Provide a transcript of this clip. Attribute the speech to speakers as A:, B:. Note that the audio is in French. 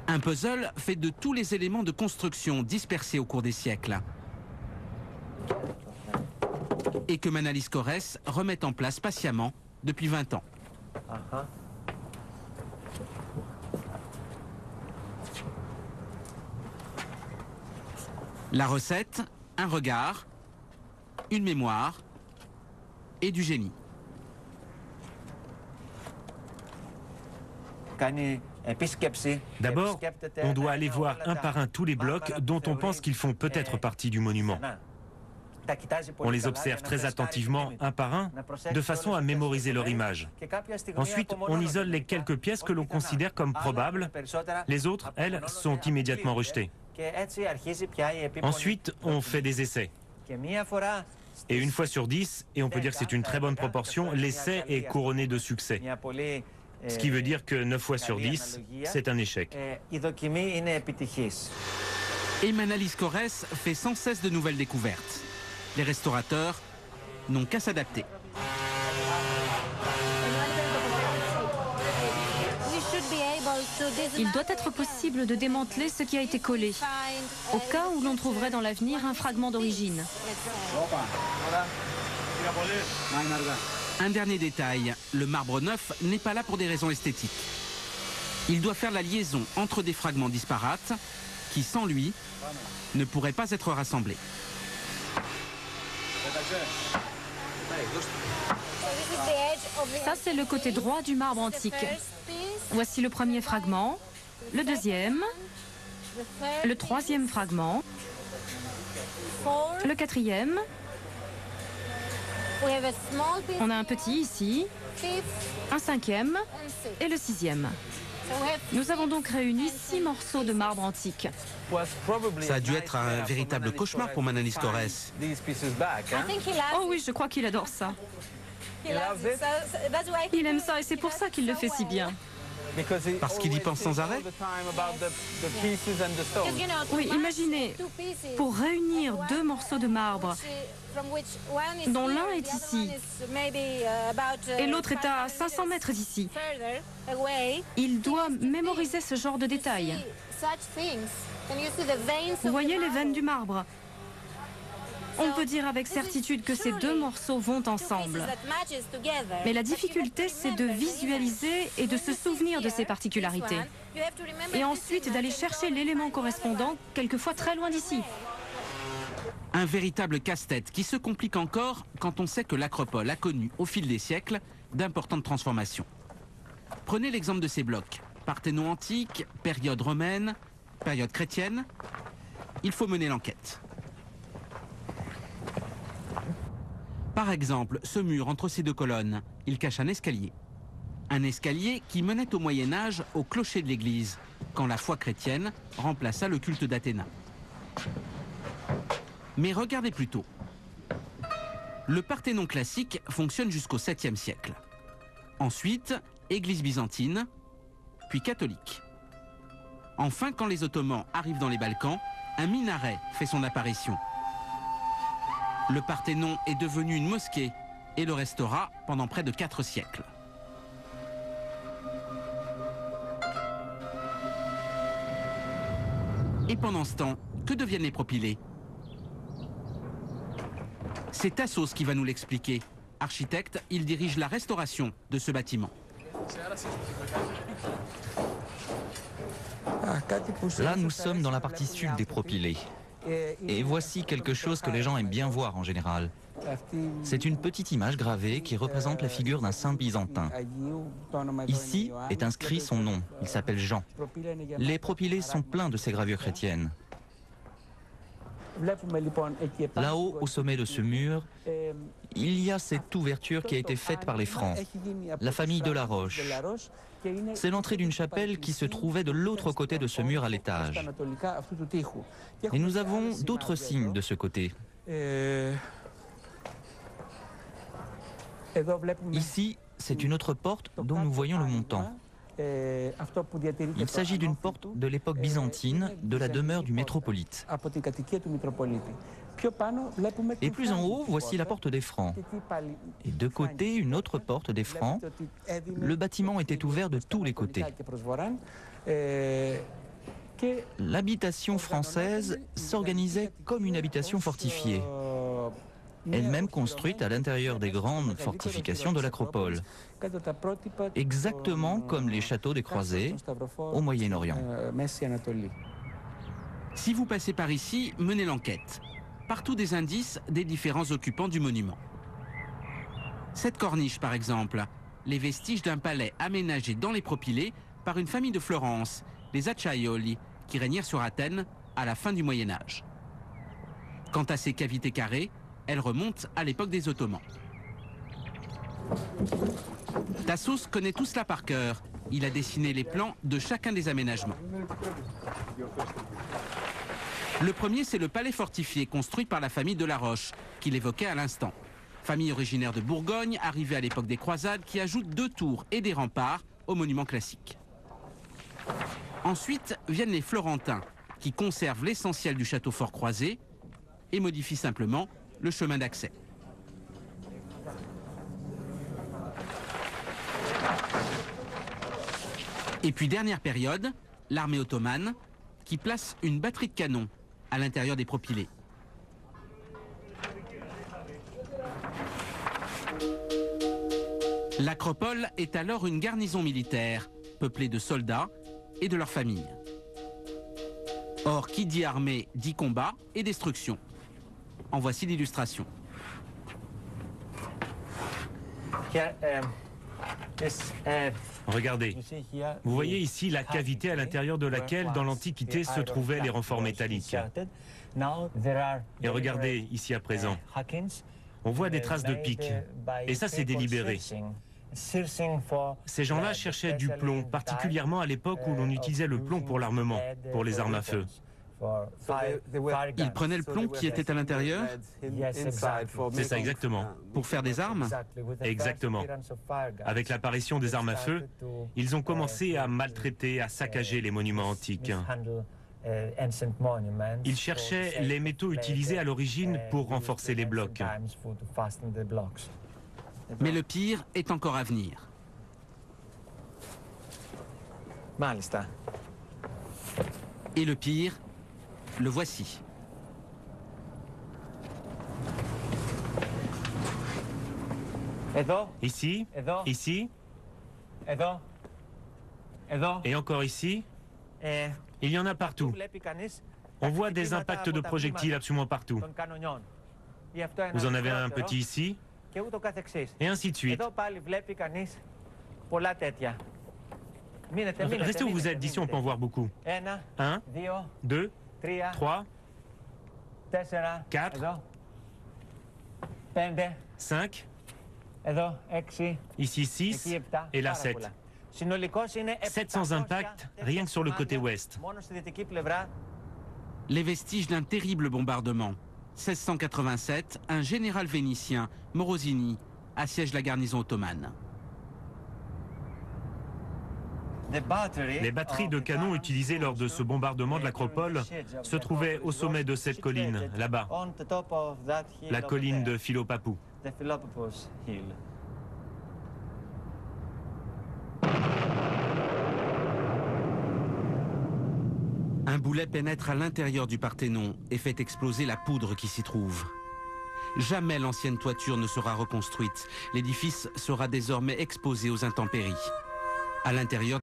A: Un puzzle fait de tous les éléments de construction dispersés au cours des siècles et que Manalis Corrès remet en place patiemment depuis 20 ans. La recette, un regard, une mémoire et du génie.
B: D'abord, on doit aller voir un par un tous les blocs dont on pense qu'ils font peut-être partie du monument. On les observe très attentivement un par un, de façon à mémoriser leur image. Ensuite, on isole les quelques pièces que l'on considère comme probables. Les autres, elles, sont immédiatement rejetées. Ensuite, on fait des essais. Et une fois sur 10, et on peut dire que c'est une très bonne proportion, l'essai est couronné de succès. Ce qui veut dire que 9 fois sur 10, c'est un échec.
A: Et Manalis Corrès fait sans cesse de nouvelles découvertes. Les restaurateurs n'ont qu'à s'adapter.
C: Il doit être possible de démanteler ce qui a été collé, au cas où l'on trouverait dans l'avenir un fragment d'origine.
A: Un dernier détail, le marbre neuf n'est pas là pour des raisons esthétiques. Il doit faire la liaison entre des fragments disparates qui, sans lui, ne pourraient pas être rassemblés.
C: Ça, c'est le côté droit du marbre antique. Voici le premier fragment, le deuxième, le troisième fragment, le quatrième. On a un petit ici, un cinquième et le sixième. Nous avons donc réuni 6 morceaux de marbre antique.
A: Ça a dû être un véritable cauchemar pour Manalis Corrès.
C: Oh oui, je crois qu'il adore ça. Il aime ça et c'est pour ça qu'il le fait si bien.
A: Parce qu'il y pense sans arrêt?
C: Oui, imaginez, pour réunir 2 morceaux de marbre, dont l'un est ici et l'autre est à 500 mètres d'ici, il doit mémoriser ce genre de détails. Vous voyez les veines du marbre? On peut dire avec certitude que ces 2 morceaux vont ensemble. Mais la difficulté, c'est de visualiser et de se souvenir de ces particularités. Et ensuite d'aller chercher l'élément correspondant, quelquefois très loin d'ici.
A: Un véritable casse-tête qui se complique encore quand on sait que l'Acropole a connu au fil des siècles d'importantes transformations. Prenez l'exemple de ces blocs. Parthénon antique, période romaine, période chrétienne. Il faut mener l'enquête. Par exemple, ce mur entre ces 2 colonnes, il cache un escalier. Un escalier qui menait au Moyen-Âge au clocher de l'église, quand la foi chrétienne remplaça le culte d'Athéna. Mais regardez plutôt. Le Parthénon classique fonctionne jusqu'au 7e siècle. Ensuite, église byzantine, puis catholique. Enfin, quand les Ottomans arrivent dans les Balkans, un minaret fait son apparition. Le Parthénon est devenu une mosquée et le restera pendant près de 4 siècles. Et pendant ce temps, que deviennent les propylées? C'est Tassos qui va nous l'expliquer. Architecte, il dirige la restauration de ce bâtiment.
D: Là, nous sommes dans la partie sud des propylées. Et voici quelque chose que les gens aiment bien voir en général. C'est une petite image gravée qui représente la figure d'un saint byzantin. Ici est inscrit son nom, il s'appelle Jean. Les propylées sont pleins de ces gravures chrétiennes. Là-haut, au sommet de ce mur, il y a cette ouverture qui a été faite par les Francs, la famille de la Roche. C'est l'entrée d'une chapelle qui se trouvait de l'autre côté de ce mur à l'étage. Et nous avons d'autres signes de ce côté. Ici, c'est une autre porte dont nous voyons le montant. Il s'agit d'une porte de l'époque byzantine de la demeure du métropolite. Et plus en haut, voici la porte des Francs. Et de côté, une autre porte des Francs. Le bâtiment était ouvert de tous les côtés. L'habitation française s'organisait comme une habitation fortifiée, elle-même construite à l'intérieur des grandes fortifications de l'Acropole, exactement comme les châteaux des croisés au Moyen-Orient.
A: Si vous passez par ici, menez l'enquête. Partout des indices des différents occupants du monument. Cette corniche, par exemple, les vestiges d'un palais aménagé dans les propylées par une famille de Florence, les Acciaioli, qui régnèrent sur Athènes à la fin du Moyen-Âge. Quant à ces cavités carrées, elles remontent à l'époque des Ottomans. Tassos connaît tout cela par cœur. Il a dessiné les plans de chacun des aménagements. Le premier, c'est le palais fortifié construit par la famille de la Roche, qu'il évoquait à l'instant. Famille originaire de Bourgogne, arrivée à l'époque des croisades, qui ajoute 2 tours et des remparts au monument classique. Ensuite viennent les Florentins, qui conservent l'essentiel du château fort croisé et modifient simplement le chemin d'accès. Et puis dernière période, l'armée ottomane, qui place une batterie de canons à l'intérieur des propylées. L'Acropole est alors une garnison militaire, peuplée de soldats et de leurs familles. Or, qui dit armée dit combat et destruction. En voici l'illustration.
B: Regardez, vous voyez ici la cavité à l'intérieur de laquelle, dans l'Antiquité, se trouvaient les renforts métalliques. Et regardez ici à présent, on voit des traces de pics, et ça c'est délibéré. Ces gens-là cherchaient du plomb, particulièrement à l'époque où l'on utilisait le plomb pour l'armement, pour les armes à feu.
A: Ils prenaient le plomb qui était à l'intérieur?
B: C'est ça exactement.
A: Pour faire des armes?
B: Exactement. Avec l'apparition des armes à feu, ils ont commencé à maltraiter, à saccager les monuments antiques. Ils cherchaient les métaux utilisés à l'origine pour renforcer les blocs.
A: Mais le pire est encore à venir. Et le pire, le voici.
B: Ici, ici, et encore ici, il y en a partout. On voit des impacts de projectiles absolument partout. Vous en avez un petit ici, et ainsi de suite. Restez où vous êtes, d'ici on peut en voir beaucoup. 1, 2, 3, 4, 5, ici 6, et là 7. 700 impacts, rien que sur le côté ouest.
A: Les vestiges d'un terrible bombardement. 1687, un général vénitien, Morosini, assiège la garnison ottomane.
B: Les batteries de canons utilisées lors de ce bombardement de l'Acropole se trouvaient au sommet de cette colline, là-bas, la colline de Philopapou.
A: Un boulet pénètre à l'intérieur du Parthénon et fait exploser la poudre qui s'y trouve. Jamais l'ancienne toiture ne sera reconstruite. L'édifice sera désormais exposé aux intempéries. À l'intérieur